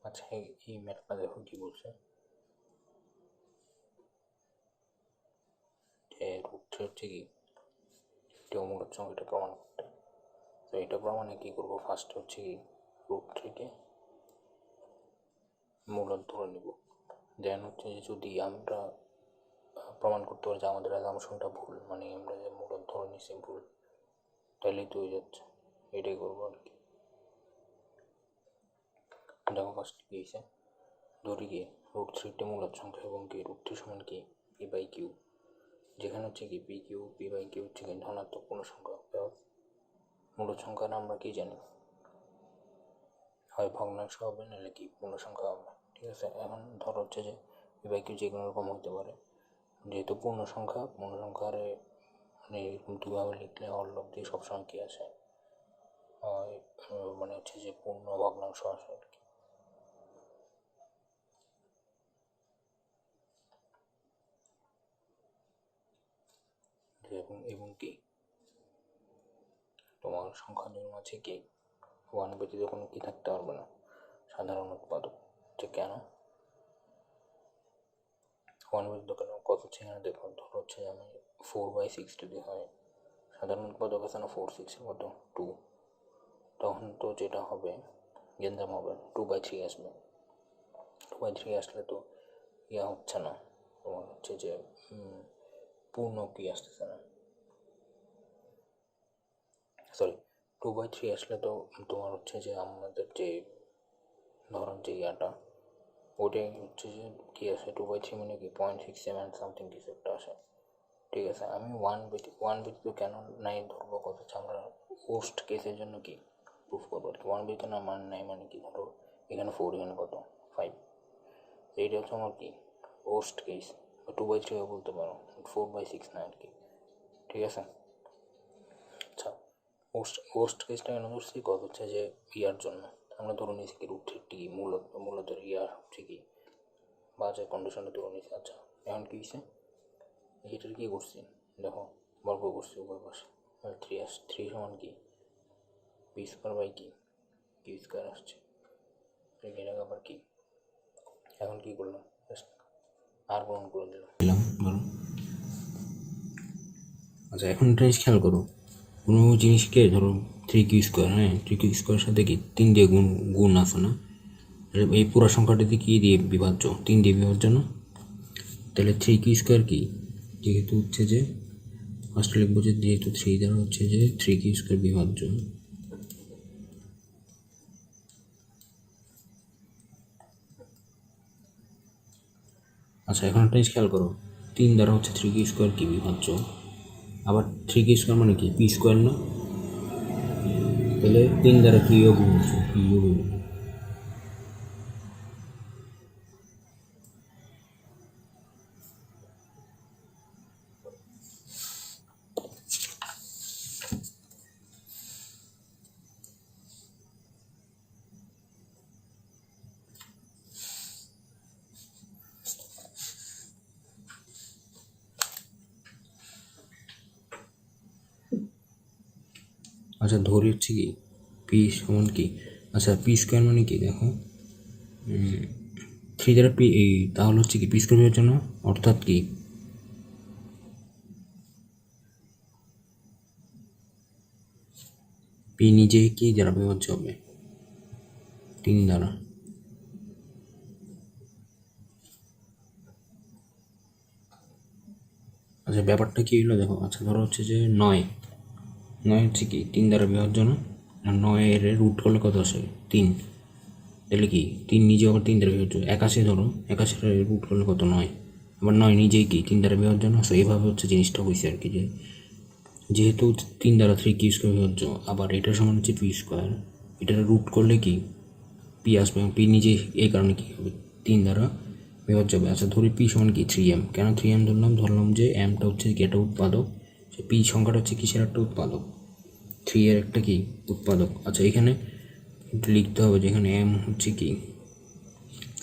আচ্ছা, এই ম্যাথটা দেখো কি বলছে, যে রুট হচ্ছে কি একটি অমূলক সংখ্যা, এটা প্রমাণ করতে। তো এটা প্রমাণে কী করবো, ফার্স্ট হচ্ছে কি রুট থ্রিকে মূলদ ধরে নিব। দেন হচ্ছে যে যদি আমরা প্রমাণ করতে পারি যে আমাদের অ্যাজাম্পশনটা ভুল, মানে আমরা যে মূলদ ধরে নিছি ভুল, তাহলেই তো হয়ে যাচ্ছে। এটাই করবো আর কি। দেখো ফার্স্ট কী হয়েছে, ধরি গিয়ে রুট থ্রিটি মূলদ সংখ্যা এবং কি রুট থ্রি সমান কি পি বাই কিউ, যেখানে হচ্ছে কি পি বাই কিউ হচ্ছে কি ধনাত্মক পূর্ণ সংখ্যা। মূলদ সংখ্যার আমরা কি জানি, হয় ভগ্নাংশ হবে নাহলে কি পূর্ণ সংখ্যা হবে। ঠিক আছে, এখন ধরো হচ্ছে যে পি বাই কিউ যে কোনো রকম হতে পারে, যেহেতু পূর্ণ সংখ্যারে মানে এরকম দুভাবে লিখলে হরলব দিয়ে সবসময় কী আসে, মানে হচ্ছে যে পূর্ণ ভগ্নাংশ আসে আর কি। এবং কি তোমার সংখ্যাদের মাঝে কি ওয়ান ব্যতীত কোনো কি থাকতে পারবে না, সাধারণ উৎপাদক। যে কেন ওয়ান ব্যতীত কেন, কত হচ্ছে এখানে দেখো, ধরো হচ্ছে আমি 4/6 যদি হয়, সাধারণ উৎপাদক আছে না 4/6 কত 2, তখন তো যেটা হবে গেঞ্জাম হবে 2/3 আসবে। 2/3 আসলে তো ইয়া হচ্ছে না, তোমার হচ্ছে যে পূর্ণ কি আসতেছে না, সরি 2/3 আসলে তো তোমার হচ্ছে যে আমাদের যে ধরুন যে ইয়াটা ওটাই হচ্ছে যে কী আসে 2/3 মানে কি 0.67 সামথিং কিছু একটা আসে। ঠিক আছে, আমি ওয়ান ব্যতীত কেন নাই ধরবো, কত হচ্ছে আমরা পোস্ট কেসের জন্য কি প্রুফ করবো আর কি। ওয়ান ব্যতীত না মান নাই মানে কি, ধরো এখানে 4, এখানে কত 5, এইটা হচ্ছে আমার কি পোস্ট কেস। 2/3 বলতে পারো, 4/6 না আর কি। ঠিক আছে, আচ্ছা পোস্ট কেসটা কেন ধরছি, কত হচ্ছে যে ইয়ার জন্য আমরা ধরে নিয়েছি কি রুট থ্রি মূলত ইয়ার হচ্ছে কি বাজে কন্ডিশনে ধরে নিয়েছি। আচ্ছা এখন কী হয়েছে, এটার কী করছি দেখো, বর্গ করছি উভয় পাশে, থ্রি সমান কি পি স্কোয়ার বাই কি কিউ স্কোয়ার আসছে। এটাকে আবার কি এখন কী করলাম, আর গ্রহণ করে দিলাম ধরো। আচ্ছা এখন একটা জিনিস খেয়াল করো, কোনো জিনিসকে ধরো 3 কিউ স্কোয়ার, হ্যাঁ 3 কিউ স্কোয়ারের সাথে কি 3 দিয়ে গুণ আছে না, এই পুরো সংখ্যাটিতে কী দিয়ে বিভাজ্য, 3 দিয়ে বিভাজ্য না, তাহলে 3 কিউ স্কোয়ার কি, যেহেতু হচ্ছে যে ফার্স্ট লিখবো যে যেহেতু 3 দ্বারা হচ্ছে যে 3 কিউ স্কোয়ার বিভাজ্য। আচ্ছা এখন একটা জিনিস খেয়াল করো, 3 দ্বারা হচ্ছে 3 কিউ স্কোয়ার কি বিভাজ্য, আবার 3 কিউ স্কোয়ার মানে কি পি স্কোয়ার না, তাহলে 3 দ্বারা কিও গুণ হচ্ছে, কিও গুণ। আচ্ছা ধরি হচ্ছে কি পি সমান কি, আচ্ছা পি স্কোয়ার মানে কি দেখো, 3 দ্বারা পি এই তাহলে হচ্ছে কি পি স্কোয়ার বিভাজ্য না, অর্থাৎ কি পি নিজে কি দ্বারা বিভাজ্য হবে, 3 দ্বারা। আচ্ছা ব্যাপারটা কী হলো দেখো, আচ্ছা ধরো হচ্ছে যে 9 হচ্ছে কি 3 দ্বারা বিভাজ্য না, আর 9-এর রুট করলে কত আসে 3, তাহলে কি 3 নিজে আবার 3 দ্বারা বিভাজ্য। 81 ধরো, 81 রুট করলে কত 9, আবার 9 নিজেই কি 3 দ্বারা বিভাজ্য না। সো এইভাবে হচ্ছে জিনিসটা হয়েছে আর কি, যে যেহেতু 3 দ্বারা 3 কিউ স্কোয়ার বিভাজ্য, আবার এটার সমান হচ্ছে পি স্কোয়ার, এটার রুট করলে কি পি আসবে, এবং পি নিজে এই কারণে কী হবে 3 দ্বারা বিভাজ্য হবে। আচ্ছা ধরি পি সমান কি 3m, কেন 3m ধরলাম যে এমটা হচ্ছে কি একটা উৎপাদক, সে পি সংখ্যাটা হচ্ছে কিসের একটা উৎপাদক, 3 এর একটা কি উৎপাদক। আচ্ছা এখানে লিখতে হবে যেখানে এম হচ্ছে কি,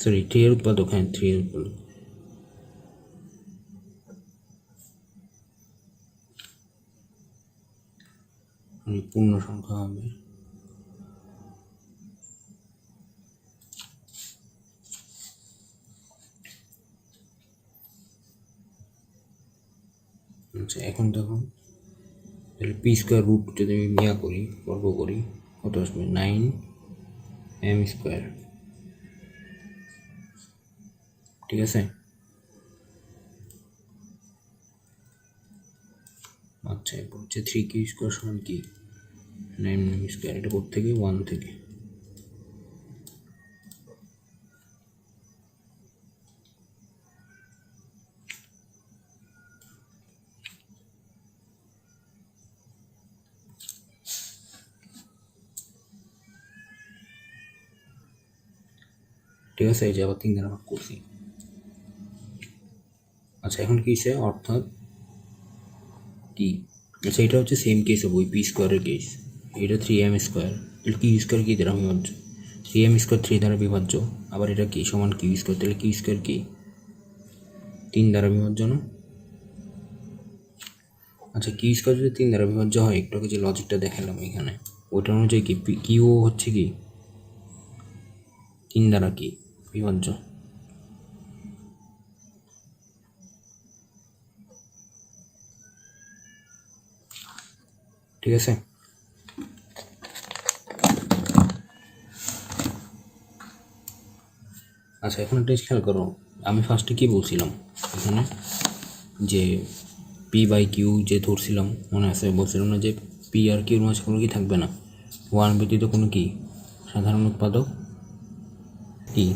সরি 3 এর উৎপাদক, হ্যাঁ 3 এর উৎপাদক। পূর্ণ সংখ্যা হবে, আচ্ছা এখন দেখো, তাহলে পি স্কোয়ার রুট যদি আমি করি, বর্গ করি, কত আসবে? 9m²। ঠিক আছে। আচ্ছা এরপর হচ্ছে 3q² সমান কি? 9m²। এটা কোথা থেকে? 1 থেকে। ঠিক আছে, এই যে আবার 3 দ্বারা ভাগ করছি। আচ্ছা এখন কি হচ্ছে? অর্থাৎ কি? আচ্ছা এটা হচ্ছে সেম কেস হবে ওই p² কেস। এটা 3m², তাহলে q² কি দ্বারা বিভাজ্য? 3m² 3 দ্বারা বিভাজ্য। আবার এটা কি সমান q², তাহলে q² কি 3 দ্বারা বিভাজ্য না? আচ্ছা q² যদি 3 দ্বারা বিভাজ্য হয়, একটু আগে যে লজিকটা দেখালাম এখানে, ওইটার অনুযায়ী কি কিউ হচ্ছে কি 3 দ্বারা কি বিভাজ্য? ঠিক আছে। আচ্ছা এখন একটা খেয়াল করো, আমি ফার্স্টে কি বলছিলাম এখানে, যে p/q যে ধরছিলাম, মনে আছে? বলছিলাম না যে পি আর কিউর মাঝে কোনো কি থাকবে না, 1 ব্যতীত কোনো কি সাধারণ উৎপাদক কি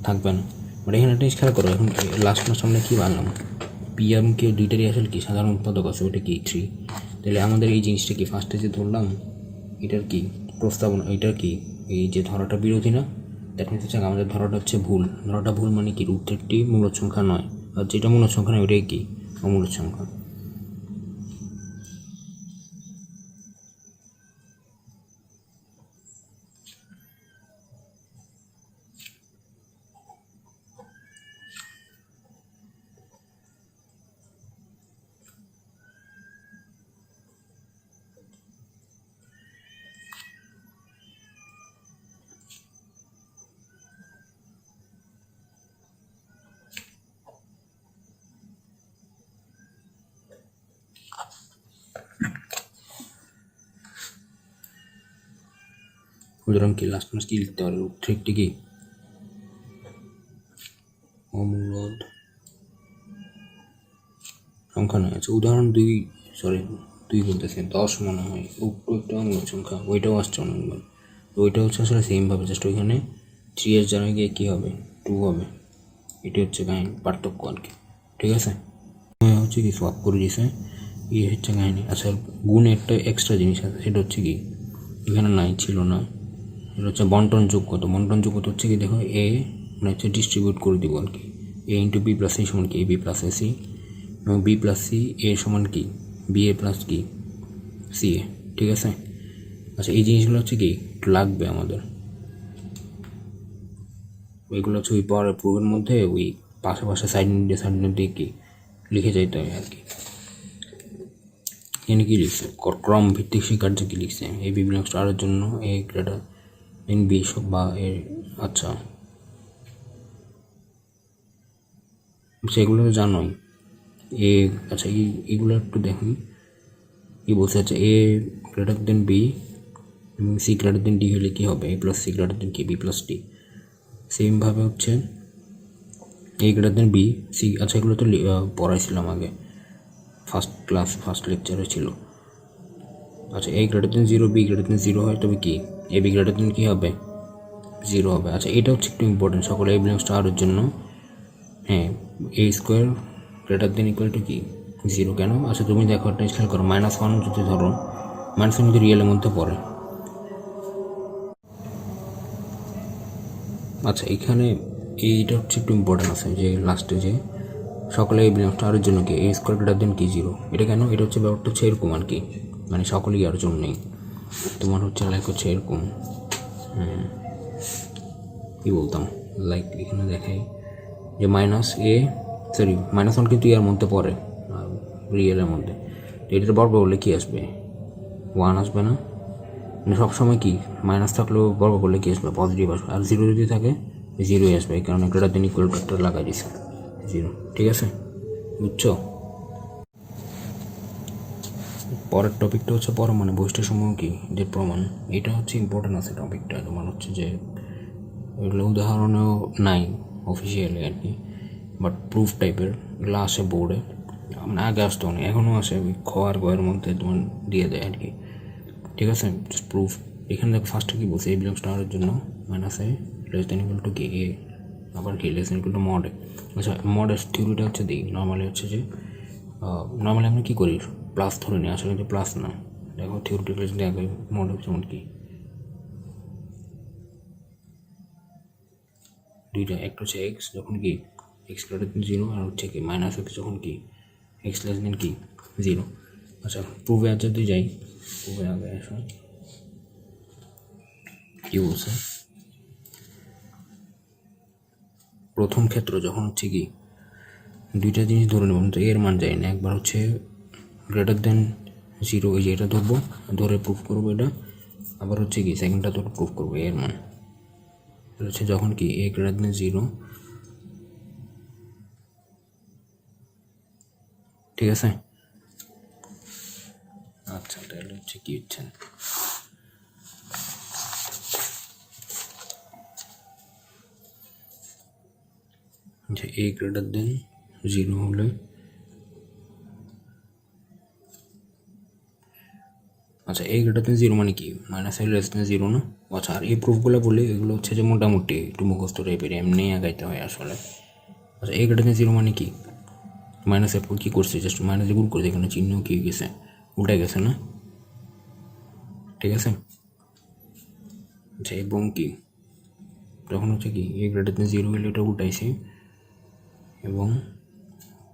থাকবে না। বাট এখানে একটা খেয়াল করো, এখন লাস্ট আমরা কী বানলাম? পি এবং কিউ দুইটারই আসলে কি সাধারণ উৎপাদক আছে, ওইটা কি 3। তাহলে আমাদের এই জিনিসটা কি ফার্স্টে যে ধরলাম, এটার কি প্রস্তাবনা, এটার কি এই যে ধরাটা বিরোধী না? দ্যাট মিনস হচ্ছে আমাদের ধরাটা হচ্ছে ভুল। ধরাটা ভুল মানে কি রুটেরটি মূলত সংখ্যা নয়, আর যেটা মূলত সংখ্যা নয় ওইটাই কি অমূলত সংখ্যা। সুতরাং কি লাস্ট মাস কি লিখতে পারে? রুটটি কি অমূলদ সংখ্যা নয়। আচ্ছা উদাহরণ 2 বলতেছে 10 মনে হয়, একটা অমূলদ সংখ্যা, ওইটাও আসছে অনেকবার। ওইটা হচ্ছে আসলে সেমভাবে, জাস্ট ওইখানে 3 এর জায়গায় গিয়ে কী হবে? 2 হবে। এটি হচ্ছে কাহিনী, পার্থক্য আর কি। ঠিক আছে, হচ্ছে কি সোয়াপ করে দিয়েছে, হচ্ছে কাহিনী। আচ্ছা গুণে একটা এক্সট্রা জিনিস আছে, সেটা হচ্ছে কি এখানে নাই, ছিল না। এটা হচ্ছে বন্টন যোগ্যতা। বন্টন যোগ্যতা হচ্ছে কি দেখো, এ মানে হচ্ছে ডিস্ট্রিবিউট করে দিব আর কি, a × b + c সমান কি ab + ac, এবং b + c a সমান কি ba + কি ca। ঠিক আছে। আচ্ছা এই জিনিসগুলো হচ্ছে কি লাগবে আমাদের, ওইগুলো হচ্ছে ওই পরের প্রুফের মধ্যে ওই পাশে সাইড নোট দিয়ে কি লিখে যাইতে হয় আর কি। এখানে কি লিখছে? ক্রম ভিত্তিক স্বীকার্য কি লিখছে? এই বি বিলংস টু আর এর জন্য এ গ্রেটার দেন বি বা এর। আচ্ছা সেগুলো তো জানোই। এ আচ্ছা এইগুলো একটু দেখুন কি বলছে। আচ্ছা এ গ্রেটার দেন বি এবং সি গ্রেটার দেন ডি হলে কী হবে? a + c গ্রেটার দেন কি b + d। সেমভাবে হচ্ছে a greater than B C. আচ্ছা এগুলো তো পড়াইছিলাম আগে, ফার্স্ট লেকচারে ছিল। আচ্ছা a greater then 0 b greater than 0 হয়, তবে কি a b গ্রেটার দেন কী হবে? 0 হবে। আচ্ছা এটা হচ্ছে একটু ইম্পর্টেন্ট সকলে a বিলংস টু আর এর জন্য। হ্যাঁ a² greater than equal to কি 0 কেন? আচ্ছা তুমি দেখো একটা খেয়াল করো, -1 যদি ধরো, -1 যদি রিয়েলের মধ্যে পড়ে। আচ্ছা এখানে এইটা হচ্ছে একটু ইম্পর্টেন্ট আছে, যে লাস্টে যে সকলে এই বিলংস টু আর এর জন্য কি a² গ্রেটার দেন কি 0। এটা কেন? এটা হচ্ছে ব্যাপারটা হচ্ছে এরকম আর কি, মানে সকলেই আর জন্যই তোমার হচ্ছে লাইক হচ্ছে এরকম কী বলতাম, লাইক এখানে দেখাই যে -1 কিন্তু ইয়ার মধ্যে পড়ে রিয়েলের মধ্যে, তো এটার বর্গ করলে কী আসবে? 1 আসবে না? মানে সবসময় কি মাইনাস থাকলেও বর্গ করলে কী আসবে? পজিটিভ আসবে। আর 0 যদি থাকে 0ই আসবে, এই কারণে গ্রেটার দেন ইকুয়াল টু একটা লাগাই দিছে 0। ঠিক আছে, বুঝছো? পরের টপিকটা হচ্ছে পরমাণু বৈশিষ্ট্যসমূহ কি যে প্রমাণ, এটা হচ্ছে ইম্পর্টেন্ট আছে টপিকটা। তোমার হচ্ছে যে এগুলো উদাহরণেও নাই অফিসিয়ালি আর কি, বাট প্রুফ টাইপের এগুলো আসে বোর্ডে, মানে আগে আসতো না, এখনও আসে ওই খোয়ার গয়ের মধ্যে তোমার দিয়ে দেয় আর কি। ঠিক আছে, জাস্ট প্রুফ। এখানে দেখো ফার্স্টে কী বলছে, এ বিলংস টু আর এর জন্য minus A less than equal to কি এ, আবার কি less than equal to mod এ। আচ্ছা মডের থিওরিটা হচ্ছে দিই, নর্মালি হচ্ছে যে নর্মালি আমরা কী করি প্লাস ধরে নিই, আসলে কিন্তু প্লাস না। দেখো থিওরিটিক্যালি যদি আগে মড যেমন কি দুইটা, একটা হচ্ছে এক্স যখন কি এক্স গ্রেটার দেন জিরো, আর হচ্ছে কি মাইনাস এক্স যখন কি এক্স লেস দেন কি জিরো। আচ্ছা প্রুভে আর যদি যাই, প্রুভে আগে আসো কী বলছে, প্রথম ক্ষেত্র যখন হচ্ছে কি দুইটা জিনিস ধরে নেব, তো এর মান যায় না, একবার হচ্ছে গ্রেটার দেন জিরো, এই যে এটা ধরবো, ধরে প্রুফ করবো এটা, আবার হচ্ছে কি সেকেন্ডটা ধরে প্রুফ করবো এর মান হচ্ছে যখন কি এ গ্রেটার দেন জিরো। ঠিক আছে, আচ্ছা তাহলে হচ্ছে কি হচ্ছে যে এ গ্রেটার দেন জিরো হলে আচ্ছা এ গ্রেটার দেন জিরো মানে কি minus A less than zero না। আচ্ছা আর এই প্রুফগুলো বলি এগুলো হচ্ছে যে মোটামুটি একটু মুখস্থ টাইপের, এমনি আগাইতে হয় আসলে। আচ্ছা এ গ্রেটার দেন জিরো মানে কি মাইনাস এরপর কী করছে, জাস্ট মাইনাসে গুণ করছে, এখানে চিহ্ন কী গেছে উল্টে গেছে না। ঠিক আছে, আচ্ছা এবং কি তখন হচ্ছে কি এ গ্রেটার দেন জিরো হলে এটা উল্টাইছে, এবং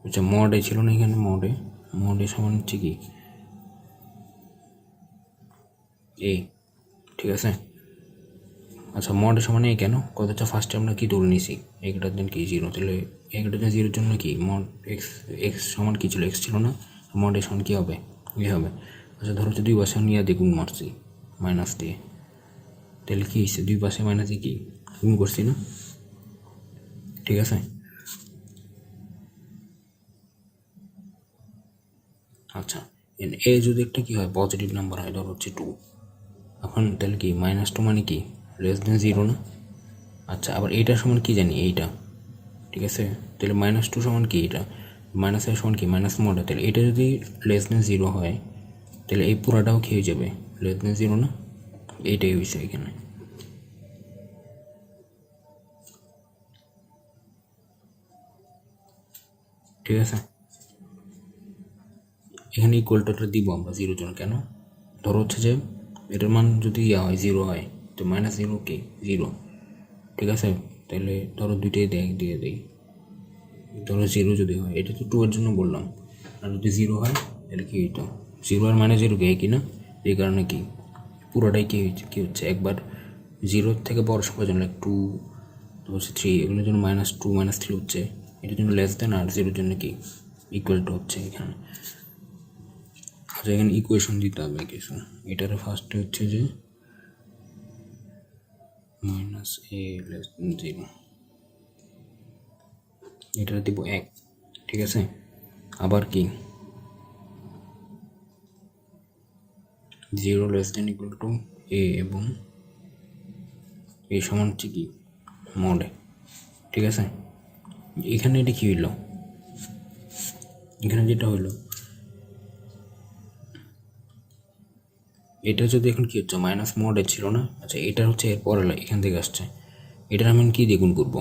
আচ্ছা মডে ছিল না এখানে, মডে সমান হচ্ছে কি এ। ঠিক আছে, আচ্ছা মডের সমান এ কেন কত, হচ্ছে ফার্স্টে আমরা কী ধরে নিয়েছি এ গ্রেটার দেন কি জিরো, তাহলে এ গ্রেটার দেন জিরোর জন্য কি মড এক্স, এক্স সমান কী ছিল এক্স ছিল না, মড এ সমান কী হবে এ হবে। আচ্ছা ধরো হচ্ছে দুই পাশে নিয়ে দিয়ে গুণ মারছি মাইনাস দিয়ে, তাহলে কী হয়েছে দুই পাশে মাইনাসে কি গুণ করছি না। ঠিক আছে, আচ্ছা এ যদি একটা কী হয় পজিটিভ নাম্বার হয়, ধরো হচ্ছে টু, এখন তাহলে কি মাইনাস টু মানে কি লেস দেন জিরো না। আচ্ছা আবার এইটার সমান কি জানি এইটা, ঠিক আছে, তাহলে মাইনাস টু সমান কি এটা মাইনাস এর সমান কি মাইনাস মডে, তাহলে এটা যদি লেস দেন জিরো হয় তাহলে এই পুরাটাও খেয়ে যাবে লেস দেন জিরো না, এইটাই হয়েছে এখানে। ঠিক আছে, এখানে ইকুয়ালটা দিব আমরা জিরোর জন্য, কেন ধরো হচ্ছে যে এটার মান যদি ইয়া হয় জিরো হয়, তো মাইনাস জিরো কি জিরো। ঠিক আছে, তাহলে ধরো দুইটাই দিয়ে দিই, ধরো জিরো যদি হয়, এটা তো টু এর জন্য বললাম, আর যদি জিরো হয় তাহলে কি হইতো জিরো আর মাইনাস জিরো কে কি না, এই কারণে কি পুরোটাই কী হচ্ছে একবার জিরোর থেকে বড় সংখ্যার জন্য টু, তো হচ্ছে থ্রি, এগুলোর জন্য মাইনাস টু মাইনাস থ্রি হচ্ছে, এটার জন্য লেস দেন, আর জিরোর জন্য কি ইকুয়াল টু হচ্ছে এখানে। আচ্ছা এখানে ইকুয়েশন দিতে হবে কিছু, এটার ফার্স্টে হচ্ছে যে minus A less than zero, এটা দিব এক। ঠিক আছে, আবার কি zero less than equal to A, এবং এ সমান হচ্ছে কি মডে। ঠিক আছে, এখানে এটা কী হইল, এখানে যেটা হইলো এটা যদি এখন কী হচ্ছে মাইনাস মডে ছিল না। আচ্ছা এটা হচ্ছে এর পরে এখান থেকে আসছে, এটার আমি কী দিয়ে গুণ করবো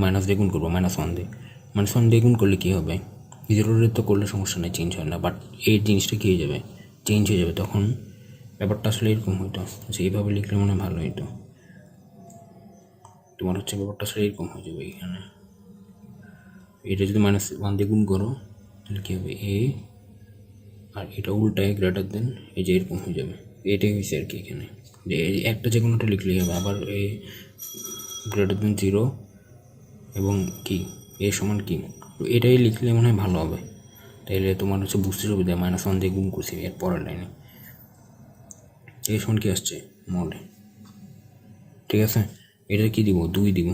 মাইনাস দিয়ে গুণ করবো, মাইনাস ওয়ান দিয়ে, মাইনাস ওয়ান দিয়ে গুণ করলে কী হবে জিরোর তো করলে সমস্যা নেই, চেঞ্জ হয় না, বাট এই জিনিসটা কী হয়ে যাবে চেঞ্জ হয়ে যাবে, তখন ব্যাপারটা আসলে এরকম হইতো। আচ্ছা এইভাবে লিখলে মনে হয় ভালো হইতো, তোমার হচ্ছে ব্যাপারটা আসলে এরকম হয়ে যাবে, এখানে এটা যদি মাইনাস ওয়ান দিয়ে গুণ করো তাহলে কী হবে এ, আর এটা উল্টায় গ্রেটার দেন, এই যে এরকম হয়ে যাবে, এটাই হয়েছে আর কি এখানে, যে এই একটা যে কোনোটা লিখলেই হবে, আবার এ গ্রেটার দেন জিরো এবং কি এ সমান কি, তো এটাই লিখলে মনে হয় ভালো হবে, তাইলে তোমার হচ্ছে বুঝতে সুবিধা মাইনাস ওয়ান দিয়ে গুণ করছি এর পরের লাইনে, এ সমান কি আসছে মডে। ঠিক আছে, এটা কি দিব দুই দিব।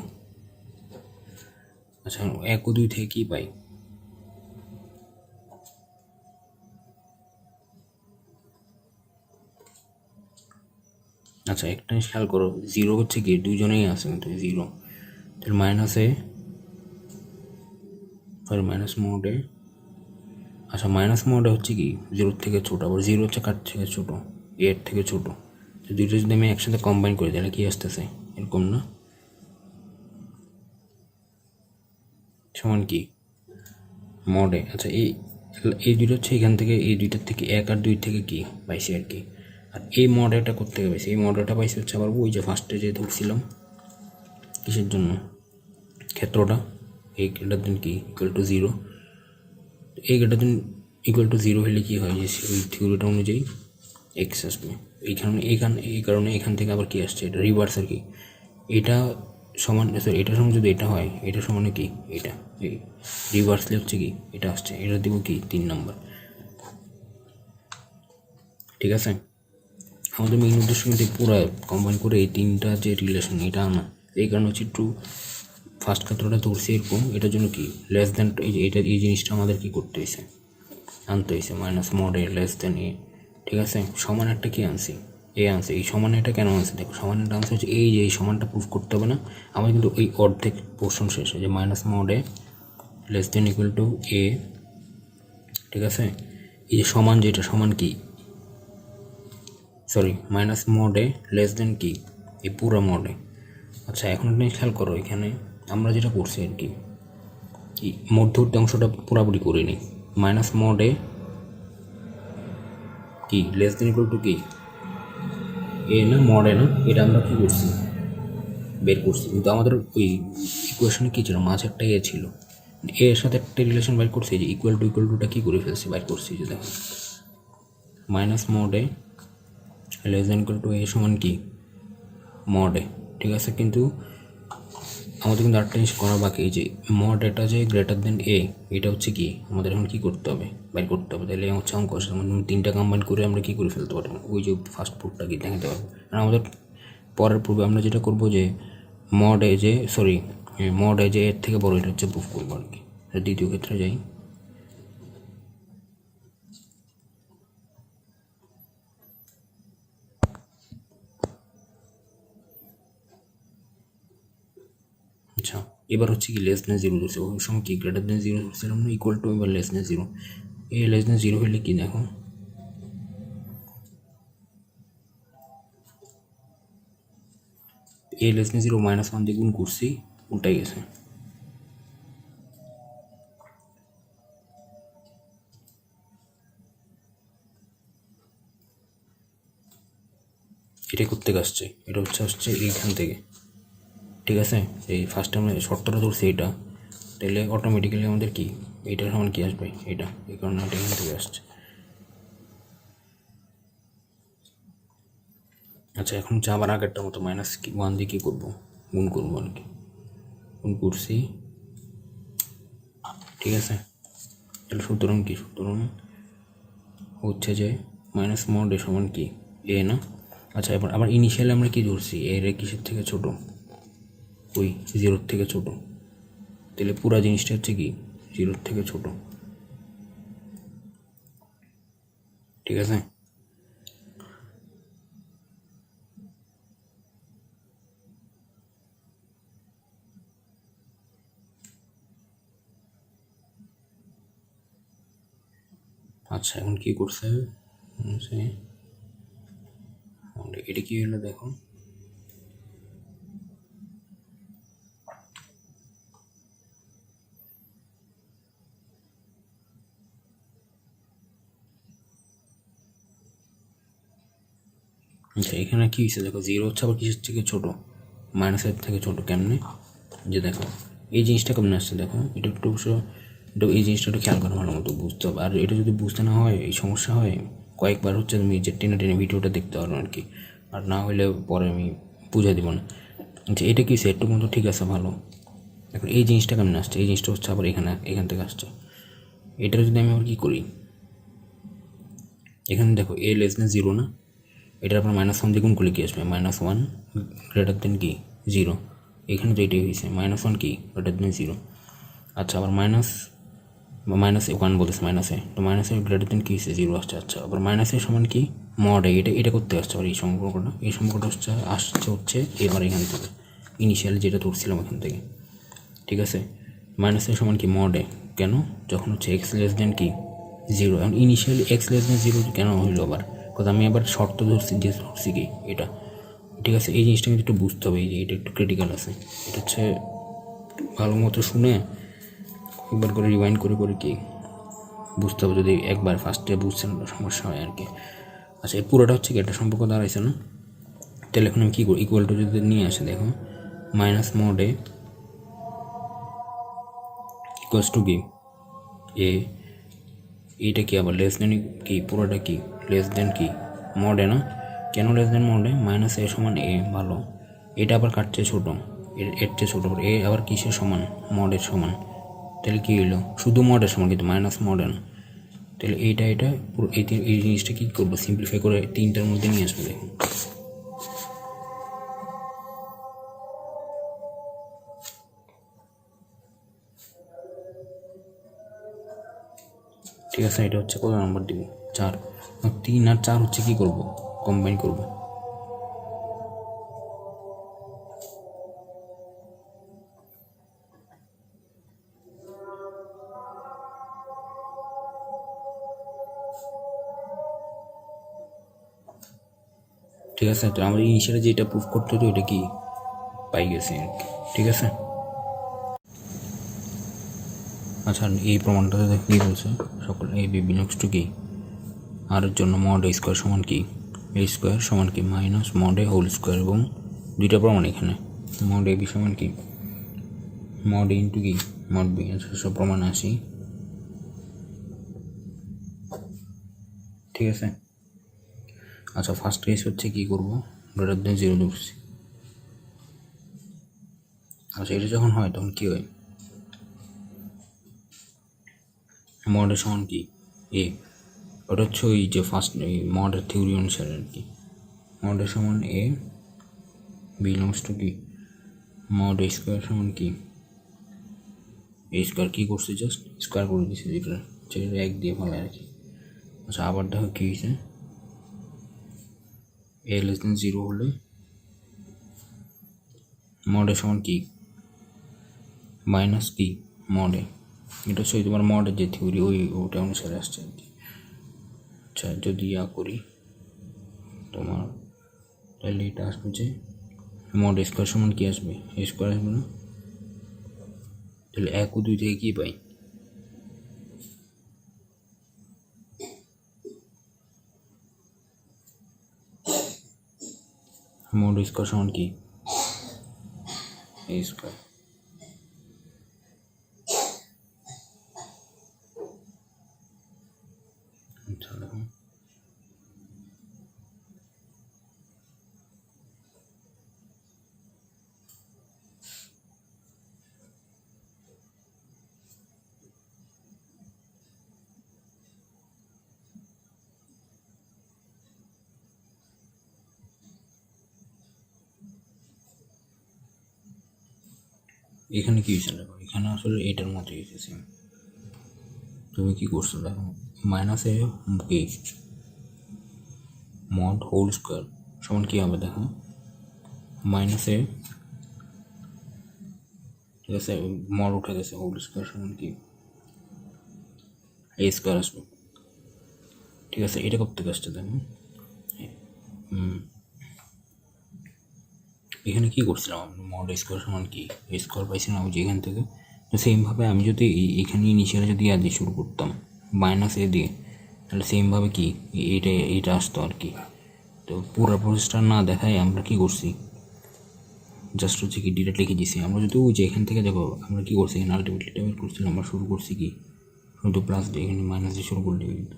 আচ্ছা এক ও দুই থেকে কী পাই, আচ্ছা একটা জিনিস খেয়াল করো, জিরো হচ্ছে কি দুজনেই আছে কিন্তু জিরো, তাহলে মাইনাসে সরি মাইনাস মোডে, আচ্ছা মাইনাস মোডে হচ্ছে কি জিরোর থেকে ছোটো, আবার জিরো হচ্ছে কার থেকে ছোটো, এর থেকে ছোটো। তো দুটো যদি আমি একসাথে কম্বাইন করি তাহলে কি আসতেছে এরকম না, সমান কি মডে। আচ্ছা এই এই দুটো হচ্ছে এখান থেকে, এই দুইটার থেকে এক আর দুই থেকে কি পাইছি আর কি। আর এই মডেলটা করতে পাইছি, এই মডেলটা পাইছি হচ্ছে আবার ওই যে ফার্স্টে যে ধরছিলাম কিসের জন্য, ক্ষেত্রটা এই গ্রেটার দেন কি ইকুয়াল টু জিরো, এই greater than equal two zero হলে কী হয় যে ওই থিওরিটা অনুযায়ী এক্স আসবে এই কারণে এখান থেকে আবার কি আসছে, এটা রিভার্স আর কি। এটা সমান সরি এটা সমান যদি এটা হয়, এটা সমানে কি এটা এই রিভার্সলি হচ্ছে কি এটা আসছে, এটা দিব কি 3 নম্বর। ঠিক আছে, আমাদের মেইন উদ্দেশ্য কিন্তু পুরো কম্বাইন করে এই তিনটা যে রিলেশন এটা আনা। এই কারণে হচ্ছে একটু ফার্স্ট ক্ষেত্রটা ধরছি এরকম, এটার জন্য কি লেস দেন এই জিনিসটা আমাদের কি করতে হয়েছে, আনতে হয়েছে minus mod A less than A. ঠিক আছে, সমান একটা কি আনছি এ আনছে, এই সমান এটা কেন আনছে দেখো, সমান একটা আনছে হচ্ছে এই যে এই সমানটা প্রুফ করতে হবে না আমার, কিন্তু এই অর্ধেক পোর্শন শেষে যে minus mod A less than equal to A. ঠিক আছে, এই যে সমান যেটা সমান কি সরি মাইনাস মডে লেস দেন কি এই পুরো মডে। আচ্ছা এখন আপনি খেয়াল করো এখানে আমরা যেটা করছি আর কি মধ্যবর্তী অংশটা পুরাপুরি করে নিই, মাইনাস মডে কি লেস দেন ইকুয়াল টু কি এ না মডে না, এটা আমরা কী করছি বের করছি, কিন্তু আমাদের ওই ইকুয়েশনে কী ছিল মাঝে একটা এ ছিল, এর সাথে একটা রিলেশন বাইর করছি যে ইকুয়াল টুটা কী করে ফেলছি বাইর করছি যে দেখো মাইনাস মডে less than equal to A সমান কি মডে। ঠিক আছে, কিন্তু আমাদের কিন্তু আরেকটা জিনিস করা বাকি, যে মড এটা যে গ্রেটার দেন এ, এটা হচ্ছে কি আমাদের এখন কী করতে হবে বাইর করতে হবে, তাহলে হচ্ছে অঙ্ক আসে তিনটা কম্বাইন করে আমরা কী করে ফেলতে পারবো ওই যে ফার্স্ট প্রুফটা কি দেখাতে পারবো। আর আমাদের পরের প্রুফে আমরা যেটা করবো যে মড এ যে সরি মড এ যে এর থেকে বড় এটা হচ্ছে প্রুফ করবো আর কি। দ্বিতীয় ক্ষেত্রে যাই, আচ্ছা এবার হচ্ছে কি লেস দেন জিরো ধরছে, ওই সময় কি গ্রেটার দেন জিরো ধরছিলাম না, ইকুয়াল টু এবার লেস দেন জিরো। এই লেস দেন জিরো হলে কি দেখো A less than zero minus one দিয়ে গুণ করছি উল্টাই গেছে। এটা করতে আসছে, এটা আসছে এইখান থেকে। ঠিক আছে, এই ফার্স্টে আমরা শর্তটা ধরছি এটা, তাহলে অটোমেটিক্যালি আমাদের কি এইটার সমান কি আসবে এটা, এই কারণে এটা এখান থেকে আসছে। আচ্ছা এখন হচ্ছে আবার আগেরটার মতো মাইনাস কি ওয়ান দিয়ে কী করবো গুণ করবো আর কি, গুণ করছি। ঠিক আছে, তাহলে সুতরাং কি সুতরাং হচ্ছে যে মাইনাস মড এ সমান কি এ না। আচ্ছা এবার আবার ইনিশিয়ালি আমরা কি ধরছি এর কিসের থেকে ছোট, ওই জিরোর থেকে ছোট, তাহলে পুরো জিনিসটা হচ্ছে কি জিরোর থেকে ছোট। ঠিক আছে, আচ্ছা এখন কী করছে এটা কি হলো দেখো, আচ্ছা এখানে কী হয়েছে দেখো জিরো হচ্ছে আবার কিসের থেকে ছোটো, মাইনাসের থেকে ছোটো কেমনে, যে দেখো এই জিনিসটা কেমন আসছে দেখো, এটা একটু অবশ্য একটু এই জিনিসটা একটু খেয়াল করা ভালো মতো বুঝতে হবে। আর এটা যদি বুঝতে না হয় এই সমস্যা হয় কয়েকবার হচ্ছে তুমি যে টেনে টেনে ভিডিওটা দেখতে পারো আর কি, আর না হলে পরে আমি বুঝে দিব না। আচ্ছা এটা কি সেটটু কিন্তু ঠিক আছে ভালো, এখন এই জিনিসটা কেমন আসছে, এই জিনিসটা হচ্ছে আবার এখান থেকে আসছে, এটা যদি আমি আবার কী করি এখানে দেখো এ লেস দেন জিরো না, এটার আপনার মাইনাস ওয়ান দিয়ে গুণ করলে কী আসবে মাইনাস ওয়ান গ্রেটার দেন কি জিরো, এখানে তো এটাই হয়েছে মাইনাস ওয়ান কি গ্রেটার দেন জিরো। আচ্ছা আবার মাইনাস মাইনাস এ ওয়ান বলতেছে মাইনাস এ, তো মাইনাস এ গ্রেটার দেন কি হচ্ছে 0 আসছে। আচ্ছা আবার মাইনাস এ সমান কি মড এ, এটা করতে আসছে আবার এই সম্পর্কটা হচ্ছে এবার এখান থেকে ইনিশিয়ালি যেটা ধরছিলাম এখান থেকে, ঠিক আছে। মাইনাস এ সমান কি মড এ, কেন যখন হচ্ছে এক্স লেস দেন কি 0, এখন ইনিশিয়ালি এক্স লেস দেন 0 কেন হইলো আবার, কারণ আমি আবার শর্ত ধরছি কি এটা, ঠিক আছে। এই জিনিসটা কিন্তু একটু বুঝতে হবে, এটা একটু ক্রিটিক্যাল আছে। এটা হচ্ছে ভালো মতো শুনে একবার করে রিওয়াইন্ড করে কি বুঝতে হবে, যদি একবার ফার্স্টে বুঝছেন সমস্যা হয় আর কি। আচ্ছা এই পুরোটা হচ্ছে কি একটা সম্পর্ক দাঁড়াইছে না, তাহলে এখন আমি কী করি, ইকুয়াল টু যদি নিয়ে আসে দেখো minus mod A equals to কি এ, এইটা কি আবার লেস দেন কি, পুরোটা কি লেস দেন কি মড এ না, কেন less than mod A, minus A সমান এ, ভালো। এটা আবার কাটছে ছোটো, এর চেয়ে ছোটো, এ আবার কিসের সমান মডের সমান, তাহলে কী হইলো শুধু মডের সমান কিন্তু মাইনাস মডে না, তাহলে এটা পুরো এই জিনিসটা কী করবো, সিম্পলিফাই করে 3টার মধ্যে নিয়ে আসবো দেখুন। ঠিক আছে, এটা হচ্ছে কত নম্বর দিব 4, 3 আর 4 হচ্ছে কী করবো, কম্বাইন করবো। ঠিক আছে, তো আমরা ইনিশিয়ালি যেটা প্রুফ করতে হতো এটা কি পাই গেছি আর কি, ঠিক আছে। আচ্ছা এই প্রমাণটাতে কী বলছে, সকল এ বি বিলংস টু কি আর এর জন্য মড এ স্কোয়ার সমান কি এ স্কোয়ার সমান কি minus mod A whole square, এবং দুইটা প্রমাণ এখানে মড এ বি সমান কি মড এ ইন্টু কি মড বি। আচ্ছা সব প্রমাণ আসি, ঠিক আছে। আচ্ছা ফার্স্ট কেস হচ্ছে কী করবো, গ্রেটার দেন 0 ধরছি। আচ্ছা এটা যখন হয় তখন কী হয়, মডের সমান কি এ, ওটা হচ্ছে ওই যে ফার্স্ট এই মডের থিওরি অনুসারে আর কি, মডের সমান এ বিলংস টু কি মড এ স্কোয়ার সমান কি এই স্কোয়ার, কী করছে জাস্ট স্কোয়ার করে দিচ্ছে, যেটা 1 দিয়ে ভালো আর কি। আচ্ছা আবার দেখো কী হয়েছে, এ লেস দেন 0 হলে মডের সমান কি মাইনাস কি মডে, এটা হচ্ছে তোমার মডের যে থিওরি ওটা অনুসারে আসছে আর কি। আচ্ছা যদি করি তোমার, তাহলে এটা আসবে যে মড স্কোয়ার সমান কি আসবে স্কোয়ার আসবে না, তাহলে 1 ও 2 থেকে কী পাই মড স্কোয়ার সমান কি এ স্কোয়ার। আচ্ছা দেখো এখানে কী হয়েছে দেখো, এখানে আসলে এটার মতো এসেছে, তুমি কী করছো দেখো মাইনাস এ কি মড হোল স্কোয়ার সমান কী হবে দেখো মাইনাস এ, ঠিক আছে মড উঠে গেছে, হোল স্কোয়ার সমান কি এ স্কোয়ার আসবে, ঠিক আছে। এটা করতে আসছে দেখো এখানে কী করছিলাম মড স্কোয়ার সমান কি স্কোয়ার পাইছিলাম যে এখান থেকে, তো সেমভাবে আমি যদি এখানে ইনিশিয়ালে যদি দিয়ে শুরু করতাম মাইনাস এ দিয়ে, তাহলে সেমভাবে কি এটা আসতো আর কি। তো পুরো প্রসেসটা না দেখায় আমরা কি করছি, জাস্ট হচ্ছে কি ডিরেক্ট লিখে দিছি। আমরা যদি ওই যে এখান থেকে দেখো আমরা কী করছি, এখানে আলটিমেটলি টেবিল করছিলাম, আমরা শুরু করছি কি শুধু প্লাস দিয়ে, এখানে মাইনাস দিয়ে শুরু করলে কিন্তু,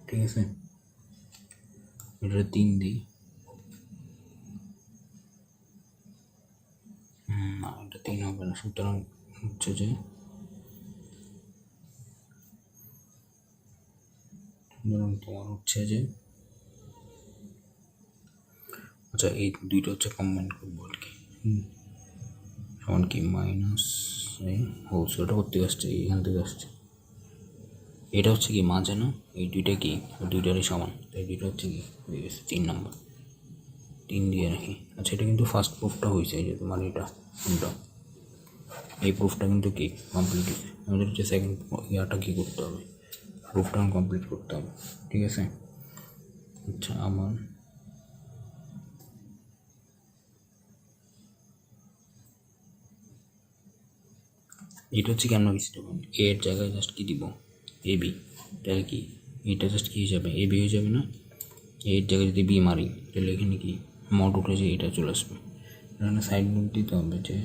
ঠিক আছে। এটা 3 দিই, না এটা 3 হবে না, সুতরাং হচ্ছে যে তোমার হচ্ছে যে আচ্ছা এই দুইটা হচ্ছে কম্বাইন করবো আর কি, সমান কি মাইনাস হোল স্কোয়ারটা করতে আসছে, এখান থেকে আসছে। এটা হচ্ছে কি মাঝে না, এই দুইটা কি দুইটারই সমান, তাই দুইটা হচ্ছে কি হয়ে গেছে 3 নম্বর। 3 দিয়ে রাখি। আচ্ছা এটা কিন্তু ফার্স্ট প্রুফটা হয়েছে, যে তোমার এটা কোনটা, এই প্রুফটা কিন্তু কি কমপ্লিট হয়েছে। আমাদের হচ্ছে সেকেন্ড ইয়াটা কী করতে হবে, প্রুফটা কমপ্লিট করতে হবে, ঠিক আছে। আচ্ছা আমার এটা হচ্ছে কি আমরা বুঝতে পারি, এর জায়গায় জাস্ট কি দিব এ বি, তাহলে কি এটা জাস্ট কী হিসাবে এ বি হয়ে যাবে না, এর জায়গায় যদি বি মারি তাহলে এখানে কি মড উঠে যে এটা চলে আসবে। এখানে সাইড নোট দিতে হবে যে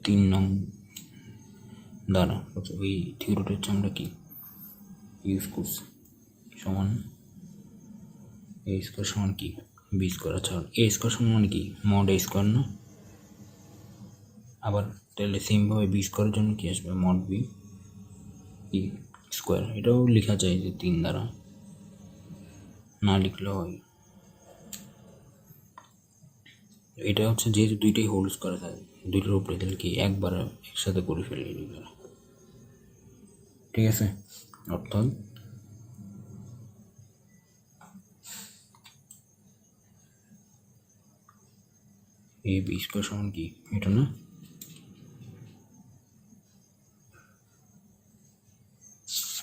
3 নং দ্বারা ওই থিওরিটা হচ্ছে আমরা কি ইউজ করছি, সমান এ স্কোয়ার সমান কি বি স্কোয়ার। আচ্ছা এ স্কোয়ার সমান মানে কি মড এ স্কোয়ার না, আবার তাহলে সেমভাবে বি স্কোয়ারের জন্য কি আসবে মড বি ই স্কোয়ার। এটাও লেখা যায় যে 3 দ্বারা, না লিখলেও হয়। এটা হচ্ছে যেহেতু দুইটাই হোল স্কোয়ার থাকে দুইটার উপরে, তাহলে কি একবার একসাথে করে ফেলি, ঠিক আছে। অর্থাৎ এই বি স্কোয়ার সমান কি এটা না,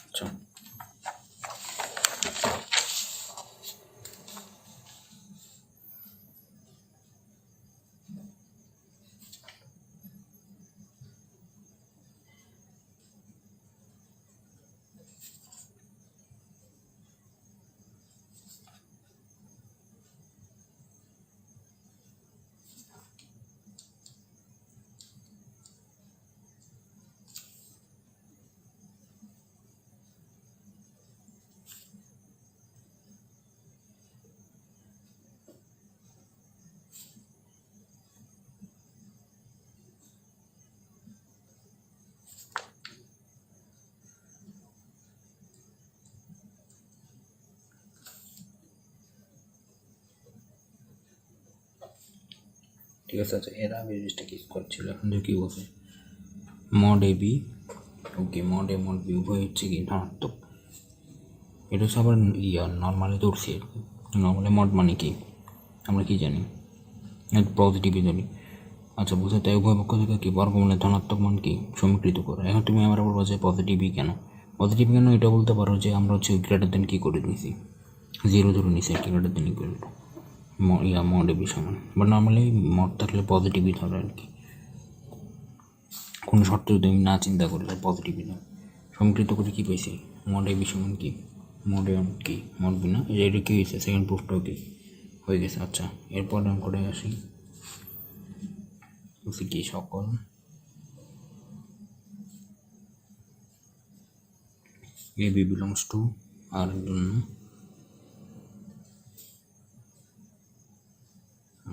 আচ্ছা ঠিক আছে। আচ্ছা এর আগে জিনিসটা কি স্কোয়ার ছিল, এখন যে কী বলছে mod A B, okay mod A mod B উভয় হচ্ছে কি ধনাত্মক। এটা হচ্ছে আবার নর্মালি ধরছি, নর্মালি মড মানে কি আমরা কি জানি পজিটিভই জানি। আচ্ছা বুঝে তাই উভয় পক্ষ থেকে কি বর্গমূলের ধনাত্মক মান কি সমীকৃত করো। এখন তুমি আমার বলবো যে পজিটিভই কেন, পজিটিভ কেন এটা বলতে পারো যে আমরা হচ্ছে গ্রেটার দেন কী করে নিয়েছি, 0 ধরে নিয়েছি আর কি, greater than equal to mod A B সমান, বা নর্মালি মড থাকলে পজিটিভই ধরো আর কি, কোনো শর্ত যদি আমি না চিন্তা করি পজিটিভই না। সমীকৃত করে কী পাইছি মড এ বি সমান কি মড এ কি মড বি না, এটা কী হয়েছে সেকেন্ড প্রুফটাও কি হয়ে গেছে। আচ্ছা এরপর আমি করে আসি কি সকল এ বি বিলংস টু আর জন্য,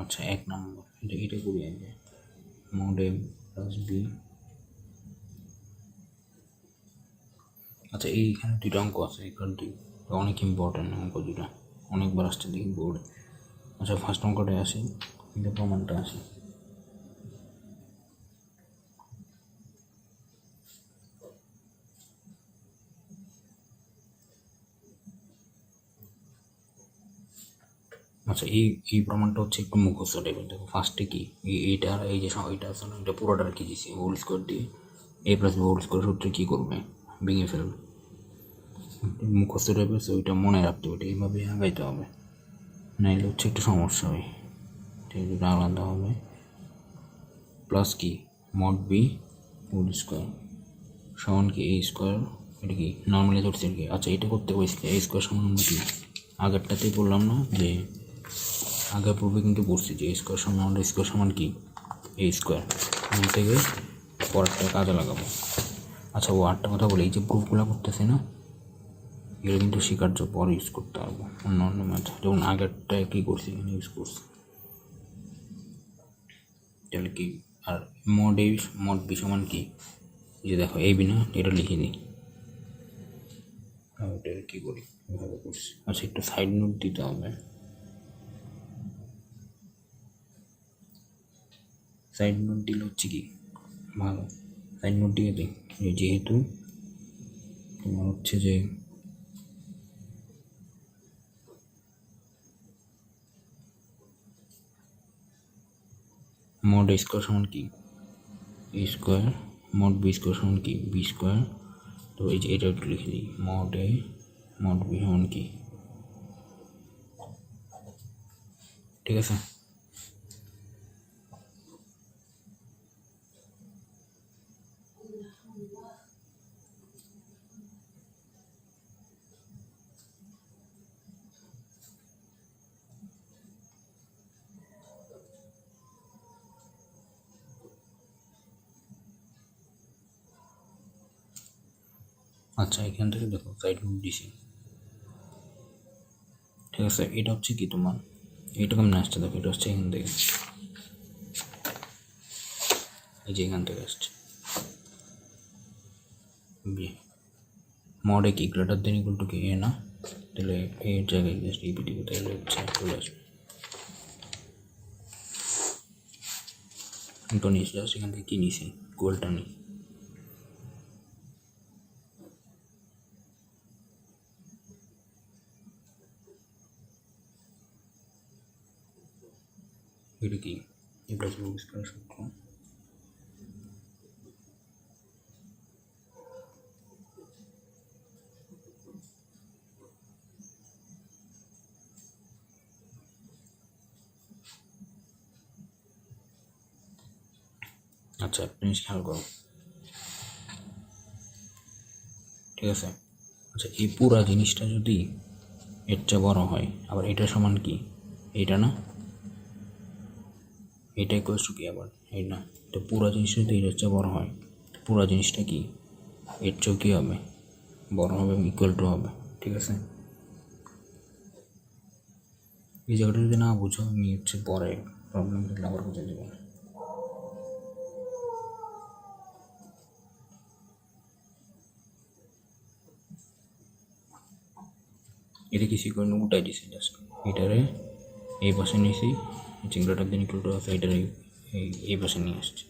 আচ্ছা 1 নম্বর এটা করি আগে মড এ প্লাস বি। আচ্ছা এইখানে দুইটা অঙ্ক আছে, এখানে অনেক ইম্পর্টেন্ট অঙ্ক দুইটা, অনেকবার আসছে দেখি বোর্ড। আচ্ছা ফার্স্ট অঙ্কটায় আসি, এটা প্রমাণটা আসি। আচ্ছা এই প্রমাণটা হচ্ছে একটু মুখস্থ টাইপের। দেখো ফার্স্টে কি এইটা এই যে এটা আছে না, এটা পুরোটা কি দিয়েছি হোল স্কোয়ার দিয়ে এ প্লাস বি হোল স্কোয়ার সূত্রে কী করবে ভেঙে ফেলবে, মুখস্থ টাইপের। ওইটা মনে রাখতে হবে, এইভাবে আগাইতে হবে, নাইলে হচ্ছে একটু সমস্যা হয়, ঠিক আছে আলাদা হবে। প্লাস কি মড বি হোল স্কোয়ার সমান কি এ স্কোয়ার, এটা কি নর্মালি ধরছি আর কি। আচ্ছা এটা করতে বলছি এ স্কোয়ার সমান আমরা কি আগেরটাতেই বললাম না, যে আগের পূর্বে কিন্তু পড়ছি যে এ স্কোয়ার সমান এ স্কোয়ার সমান কি এ স্কোয়ার, এখান থেকে পরেরটা কাজে লাগাবো। আচ্ছা ও আটটা কথা বলে এই যে প্রুফগুলো করতেছে না, এগুলো কিন্তু স্বীকার্য পরে ইউজ করতে পারবো অন্য অন্য ম্যাথ, যেমন আগেরটায় কী করছি এখানে ইউজ করছি। তাহলে কি আর মড এ মড বি সমান কি, যে দেখো এই বি না এটা লিখে দিই, ওটা কী করি এভাবে করছি। আচ্ছা একটু সাইড নোট দিতে হবে, সাইড নোট দিলে হচ্ছে কি ভালো সাইড নোট দিয়ে দিই যেহেতু তোমার হচ্ছে যে মড এ স্কোয়ার সমান কি এ স্কোয়ার, মড বি স্কোয়ার সমান কি বি স্কোয়ার। তো এই যে এটা একটু লিখে দিই, মড এ মড বি সমান কি, ঠিক আছে। আচ্ছা এখান থেকে দেখো সাইড নোট দিছি, ঠিক আছে। এটা হচ্ছে কি তোমার এটা কেমন আসছে দেখো, এটা হচ্ছে এখান থেকে, এই যে এখান থেকে আসছে বি। মডে কি গ্রেটার দেন ইকুয়াল টু কি এ না, তাহলে এর জায়গায় জাস্ট ইবি দিব, তাহলে হচ্ছে চলে আসবে। তো নিয়েছি জাস্ট এখান থেকে কি নিয়েছি, গোলটা নিই। এটা কি এটা স্কোয়ার সূত্র, আচ্ছা একটা জিনিস খেয়াল করো, ঠিক আছে। আচ্ছা এই পুরা জিনিসটা যদি এর চেয়ে বড় হয়, আবার এটা সমান কি এইটা না, এটা ইকুয়ালস টু কি আবার এই না, তো পুরা জিনিসটা যদি এটার চেয়ে বড় হয়, পুরা জিনিসটা কি এর চেয়েও কী হবে, বড় হবে এবং ইকুয়াল টু হবে, ঠিক আছে। এই জায়গাটা যদি না বুঝো আমি হচ্ছে পরে প্রবলেম থাকলে আবার বুঝে দেবো। এটা কিছু করে উল্টাই দিছি জাস্ট, এটারে এই পাশে নিয়েছি, চিংড়াটার দিন ইকুয়াল টু আছে, এটারে এই পাশে নিয়ে আসছি,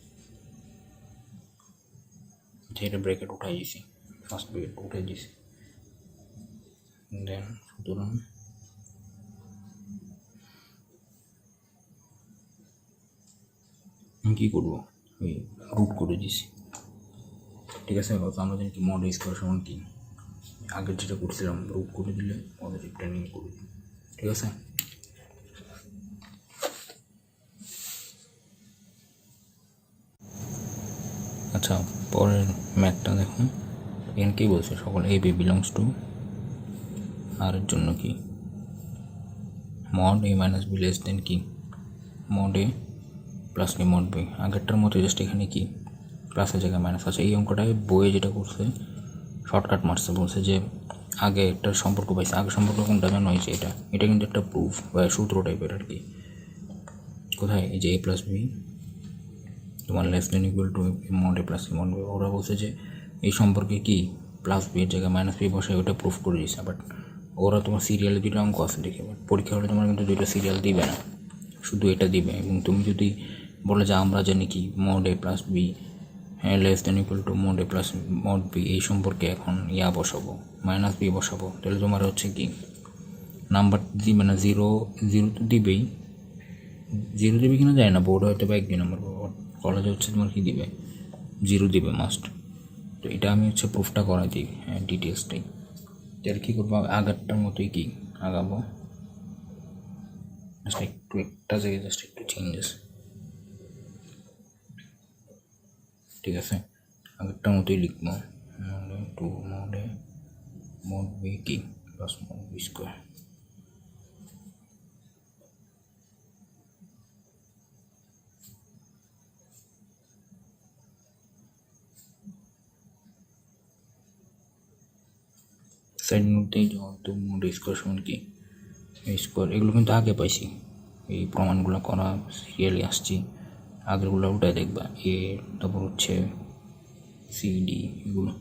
এটা ব্র্যাকেট উঠাই দিছি, ফার্স্ট ব্র্যাকেট উঠাই দিছি। দেন সুতরাং আমি কী করবো, ওই রুট করে দিছি, ঠিক আছে। আমরা জানি কি মড স্কোয়ার সমান কি, আগের যেটা করছিলাম রুট করে দিলে পজিটিভটা নিয়ে করে দিই, ঠিক আছে। আচ্ছা পরের ম্যাথটা দেখুন, এখানে কী বলছে, সকল A B belongs to R এর জন্য কি mod A minus B less than কি মড এ প্লাস কি মড বি। আগেরটার মতো জাস্ট এখানে কি প্লাসের জায়গায় মাইনাস আছে। এই অঙ্কটায় বইয়ে যেটা করছে শর্টকাট মারছে, বলছে যে আগে একটা সম্পর্ক পাইছে, আগে সম্পর্ক কোনটা জানো হয়েছে এটা, এটা কিন্তু একটা প্রুফ বা সূত্র টাইপের আর কি। কোথায় এই যে এ প্লাস বি তোমার less than equal to mod A plus কি মড বি, ওরা বলছে যে এই সম্পর্কে কি প্লাস বি এর জায়গায় মাইনাস বি বসে ওটা প্রুফ করে দিয়েছে। বাট ওরা তোমার সিরিয়ালে দুটো অঙ্ক আছে দেখে, বাট পরীক্ষা হলে তোমার কিন্তু দুইটা সিরিয়াল দিবে না, শুধু এটা দিবে। এবং তুমি যদি বলে যে আমরা জানি কি mod A plus B less than equal to mod A plus mod B, এই সম্পর্কে এখন ইয়া বসাবো মাইনাস বি বসাবো, তাহলে তোমার হচ্ছে কি নাম্বার দিবে না, জিরো জিরো তো দিবেই, জিরো দিবে কিনা যায় না, বোর্ডে হয়তো বা এক দুই নম্বর, কলেজে হচ্ছে তোমার কী দিবে জিরো দিবে মাস্ট। তো এটা আমি হচ্ছে প্রুফটা করাই দিই, হ্যাঁ ডিটেলসটাই। এর কী করবো, আগেরটার মতোই কি আগাবো, জাস্ট একটু একটা জায়গায় জাস্ট একটু চেঞ্জেস, ঠিক আছে। আগেরটার মতোই লিখবো টু মডে মড বি কি plus mod B square. Side নোটেই যেহেতু মোড স্কোয়ার সমান কি স্কোয়ার, এগুলো কিন্তু আগে পাইছি, এই প্রমাণগুলো করা সিরিয়ালি আসছি, আগেরগুলো ওটাই দেখবা এ, তারপর হচ্ছে সিডি এগুলো।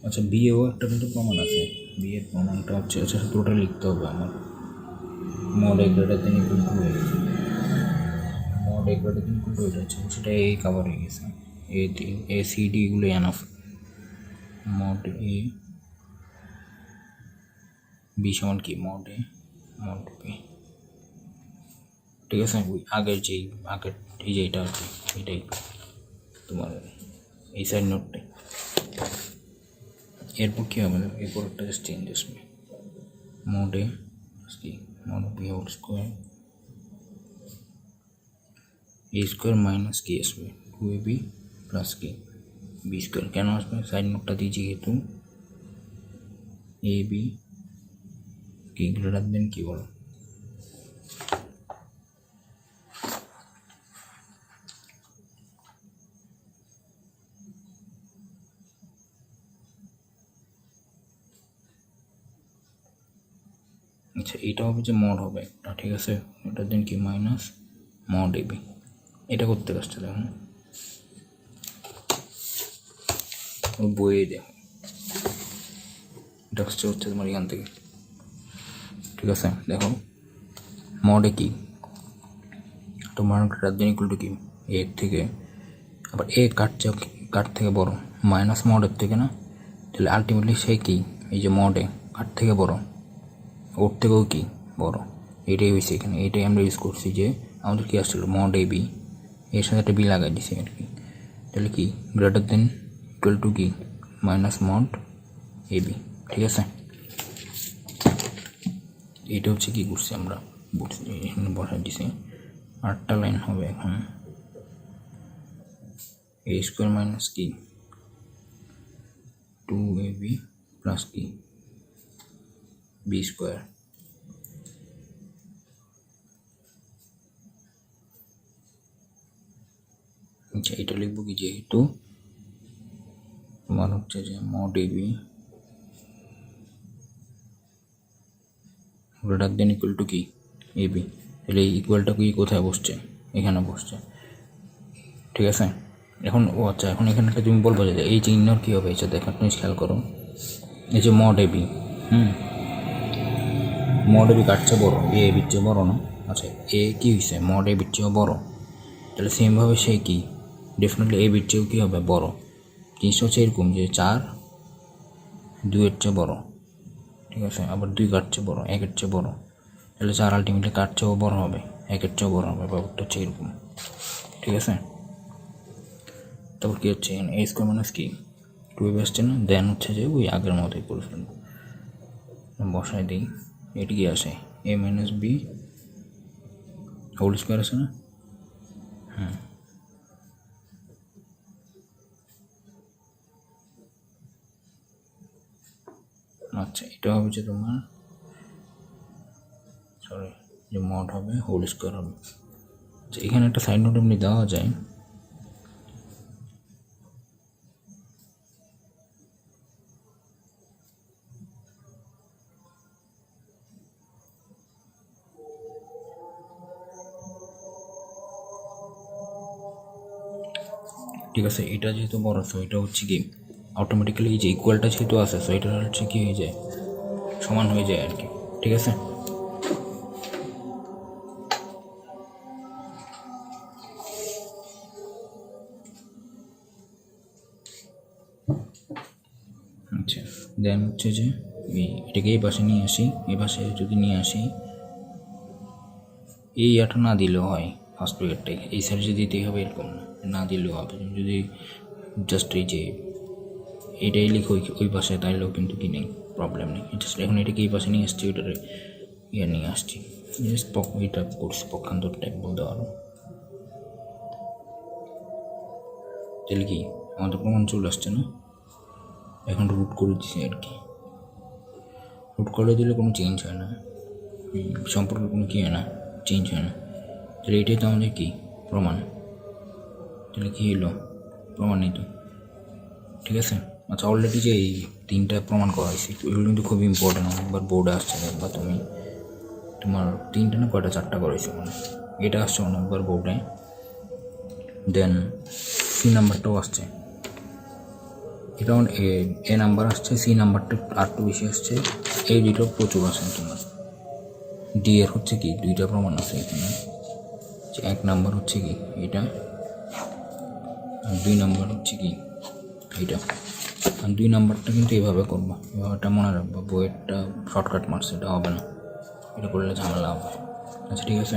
আচ্ছা বিয়েও একটা কিন্তু প্রমাণ আছে, বিয়ের প্রমাণটা হচ্ছে আচ্ছা পুরোটা লিখতে হবে আমার, mod A greater than equal to mod A greater than equal two এটা হচ্ছে সেটা এই কাভার হয়ে গেছে, এ সি ডি এগুলো এনাফ। মড এ বি সমান কি মড এ মড বি, ঠিক আছে। আগের এই যে এটা আর কি, এটাই তোমার এই সাইড নোটটাই। এরপর কী হবে, এরপর একটা জাস্ট চেঞ্জ আসবে, মড এ কি মড বি হোল স্কোয়ার এ স্কোয়ার মাইনাস কি আসবে 2ab প্লাস কি বি স্কোয়ার। কেন আসবে, সাইড নোটটা দিয়ে যেহেতু এ বি কি গ্রেটার দেন কি বলো, আচ্ছা এটা হবে যে মড হবে একটা, ঠিক আছে, এটার দেন কি মাইনাস মড এ বি। এটা করতে পারছে দেখুন বইয়ে দেখো, এটা হচ্ছে তোমার এখান থেকে, ঠিক আছে। দেখো মডে কি তোমার গ্রেটার দেন ইকুয়াল টু কি এর থেকে, আবার এ কাট থেকে বড় মাইনাস মডের থেকে না, তাহলে আলটিমেটলি সে কি এই যে মডে কাট থেকে বড় ওর থেকেও কি বড়, এটাই হয়েছে এখানে। এটাই আমরা ইউজ করছি যে আমাদের কি আসছিল মড এ বি, এর সাথে একটা বি লাগাই দিছি আর কি, তাহলে কি গ্রেটার দেন ইকুয়াল টু কি মাইনাস মড এ বি, ঠিক আছে। এটা হচ্ছে কি করছি আমরা এখানে বসাই দিছি। আটটা লাইন হবে এখন, এ স্কোয়ার মাইনাস কি 2ab প্লাস কি বি স্কোয়ার, আচ্ছা এটা লিখবো কি যেহেতু তোমার হচ্ছে যে mod A B greater than equal to কি এ বি, তাহলে এই ইকুয়ালটা কি কোথায় বসছে, এখানে বসছে, ঠিক আছে। এখন আচ্ছা এখন এখানে তুমি বলবো যে এই চিহ্নর কী হবে, এটা দেখা তুমি খেয়াল করো, এই যে mod A B, mod A B কাটছে বড়ো, এ বির চেয়ে বড়ো না, আচ্ছা এ কী হয়েছে মড এ বির চেয়েও বড়ো, তাহলে সেমভাবে সে কি ডেফিনেটলি এ বির চেয়েও কী হবে বড়ো। জিনিসটা হচ্ছে এরকম যে 4 2-এর চেয়ে বড়, ঠিক আছে, আবার 2 কাটছে বড় 1-এর চেয়ে বড়, তাহলে 4 আলটিমেটলি কাটছেও বড় হবে 1-এর চেয়েও বড় হবে, ব্যাপারটা হচ্ছে এরকম, ঠিক আছে। তারপর কী হচ্ছে এ স্কোয়ার মাইনাস কি 2ab আসছে না, দেন হচ্ছে যে ওই আগের মতোই করে ফেলবো, বসাই দিই, এটি কি আসে এ মাইনাস বি হোল স্কোয়ার আছে না, আচ্ছা এটা হবে যে তোমার সরি যে মড হবে হোল স্কোয়ার হবে। আচ্ছা এখানে একটা সাইড নোট এমনি দেওয়া যায়, ঠিক আছে। এটা যেহেতু বড় সো এটা হচ্ছে কি অটোমেটিক্যালি যে ইকুয়ালটা যেহেতু আছে সো এটা হচ্ছে কি হয়ে যায় সমান হয়ে যায় আর কি, ঠিক আছে। আচ্ছা দেন হচ্ছে যে এটাকে এই পাশে নিয়ে আসি, এই পাশে যদি নিয়ে আসি এই এটা না দিলেও হয়, ফার্স্ট ব্র্যাকেটটাই এই সাইডে দিতেই হবে এরকম না দিলেও হবে, যদি জাস্ট এই যে এইটাই লিখো ওই পাশে তাইলেও কিন্তু কি নেই প্রবলেম নেই, জাস্ট এখন এটাকে এই পাশে নিয়ে আসছি ওইটার ইয়ে নিয়ে আসছি, জাস্ট এটা করছি পক্ষান্তর টাইপ বলতে পারো। তাহলে কি আমাদের প্রমাণ চলে আসছে না, এখন রুট করে দিচ্ছি আর কি, রুট করে দিলে কোনো চেঞ্জ হয় না, সম্পর্কে কোনো কী হয় না চেঞ্জ হয় না, তাহলে এটাই তো আমাদের কী প্রমাণ, তাহলে কী হলো প্রমাণিত, ঠিক আছে। আচ্ছা অলরেডি যে এই 3টা প্রমাণ করা হয়েছে এগুলো কিন্তু খুব ইম্পর্টেন্ট, অনেকবার বোর্ডে আসছে দেখবা তুমি, তোমার 3টা না কয়টা 4টা করেছে মানে, এটা আসছে অনেকবার বোর্ডে, দেন সি নাম্বারটাও আসছে, এটা এ নাম্বার আসছে, সি নাম্বারটা আর একটু বেশি আসছে, এই দুটো প্রচুর আসে তোমার। ডি এর হচ্ছে কি 2টা প্রমাণ আছে এখানে, যে 1 নাম্বার হচ্ছে কি এটা, আর 2 নাম্বার হচ্ছে কি এইটা, আর 2 নাম্বারটা কিন্তু এইভাবে করবো, এভাবেটা মনে রাখবো, বইয়েরটা শর্টকাট মার্কস এটা হবে না, এটা করলে ঝামেলা হবে। আচ্ছা ঠিক আছে।